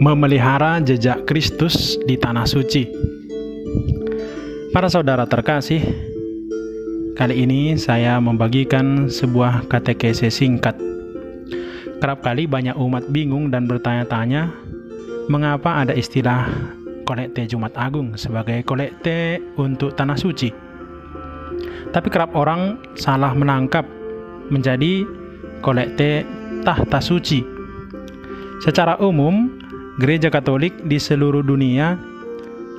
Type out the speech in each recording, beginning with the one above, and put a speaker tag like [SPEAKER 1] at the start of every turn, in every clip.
[SPEAKER 1] memelihara jejak Kristus di Tanah Suci. Para saudara terkasih, kali ini saya membagikan sebuah katekese singkat. Kerap kali banyak umat bingung dan bertanya-tanya, mengapa ada istilah kolekte Jumat Agung sebagai kolekte untuk Tanah Suci? Tapi kerap orang salah menangkap menjadi kolekte tahta suci. Secara umum, Gereja Katolik di seluruh dunia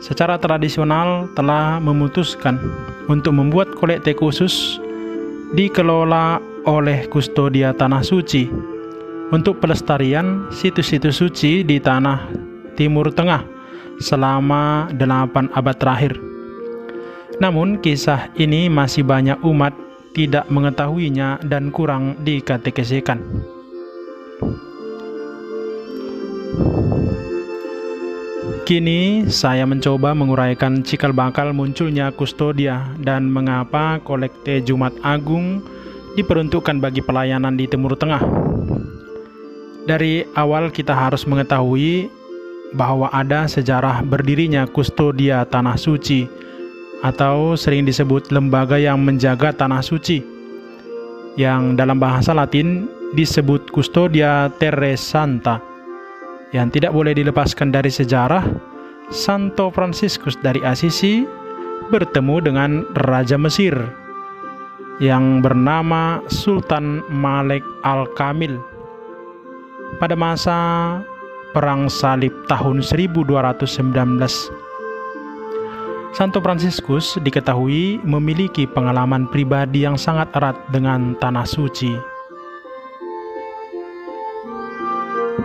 [SPEAKER 1] secara tradisional telah memutuskan untuk membuat kolekte khusus dikelola oleh Kustodia Tanah Suci untuk pelestarian situs-situs suci di Tanah Timur Tengah selama 8 abad terakhir. Namun kisah ini masih banyak umat tidak mengetahuinya dan kurang dikatekesekan. Kini saya mencoba menguraikan cikal bakal munculnya kustodia dan mengapa kolekte Jumat Agung diperuntukkan bagi pelayanan di Timur Tengah. Dari awal kita harus mengetahui bahwa ada sejarah berdirinya Kustodia Tanah Suci atau sering disebut lembaga yang menjaga Tanah Suci, yang dalam bahasa Latin disebut Custodia Terrae Sancta, yang tidak boleh dilepaskan dari sejarah. Santo Fransiskus dari Assisi bertemu dengan Raja Mesir yang bernama Sultan Malek Al-Kamil pada masa Perang Salib tahun 1219. Santo Fransiskus diketahui memiliki pengalaman pribadi yang sangat erat dengan Tanah Suci.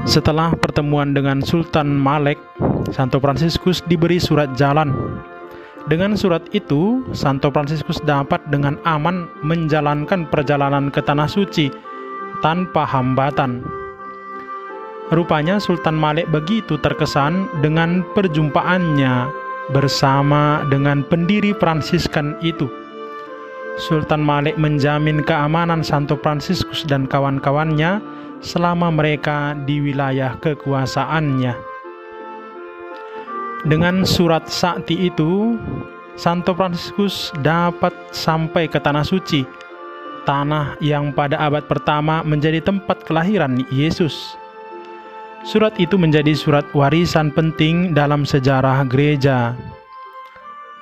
[SPEAKER 1] Setelah pertemuan dengan Sultan Malek, Santo Fransiskus diberi surat jalan. Dengan surat itu, Santo Fransiskus dapat dengan aman menjalankan perjalanan ke Tanah Suci tanpa hambatan. Rupanya Sultan Malek begitu terkesan dengan perjumpaannya bersama dengan pendiri Fransiskan itu. Sultan Malek menjamin keamanan Santo Fransiskus dan kawan-kawannya selama mereka di wilayah kekuasaannya. Dengan surat sakti itu, Santo Fransiskus dapat sampai ke Tanah Suci, tanah yang pada abad pertama menjadi tempat kelahiran Yesus. Surat itu menjadi surat warisan penting dalam sejarah gereja.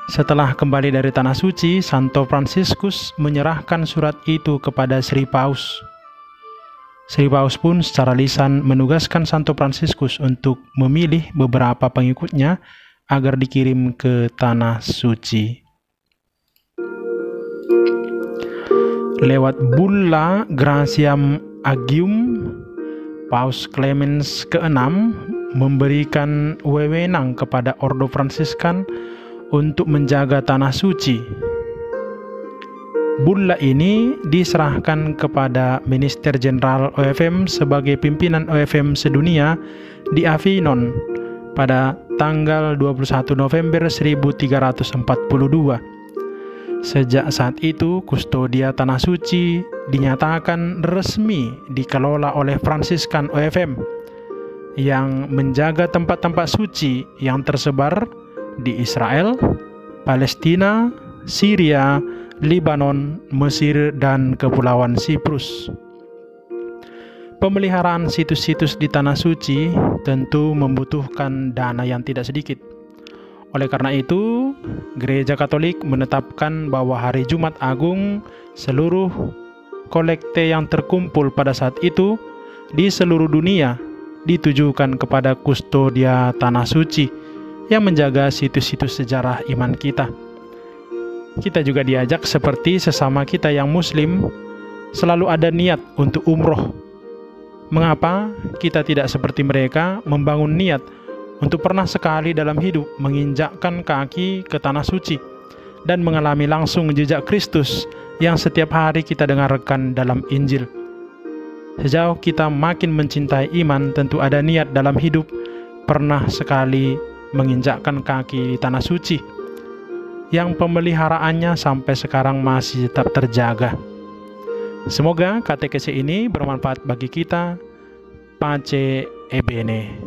[SPEAKER 1] Setelah kembali dari Tanah Suci, Santo Fransiskus menyerahkan surat itu kepada Sri Paus. Sri Paus pun secara lisan menugaskan Santo Fransiskus untuk memilih beberapa pengikutnya agar dikirim ke Tanah Suci. Lewat bulla Gratiam Agium, Paus Clemens ke-6 memberikan wewenang kepada Ordo Fransiskan untuk menjaga Tanah Suci. Bulla ini diserahkan kepada Minister Jenderal OFM sebagai pimpinan OFM sedunia di Avignon pada tanggal 21 November 1342. Sejak saat itu, Kustodia Tanah Suci dinyatakan resmi dikelola oleh Fransiskan OFM yang menjaga tempat-tempat suci yang tersebar di Israel, Palestina, Syria, Lebanon, Mesir, dan Kepulauan Siprus. Pemeliharaan situs-situs di Tanah Suci tentu membutuhkan dana yang tidak sedikit. Oleh karena itu, Gereja Katolik menetapkan bahwa hari Jumat Agung, seluruh kolekte yang terkumpul pada saat itu di seluruh dunia ditujukan kepada Kustodia Tanah Suci yang menjaga situs-situs sejarah iman kita. Kita juga diajak seperti sesama kita yang Muslim selalu ada niat untuk umroh. Mengapa kita tidak seperti mereka membangun niat untuk pernah sekali dalam hidup menginjakkan kaki ke Tanah Suci dan mengalami langsung jejak Kristus yang setiap hari kita dengarkan dalam Injil? Sejauh kita makin mencintai iman, tentu ada niat dalam hidup pernah sekali menginjakkan kaki di Tanah Suci yang pemeliharaannya sampai sekarang masih tetap terjaga. Semoga katekese ini bermanfaat bagi kita. Pace e bene.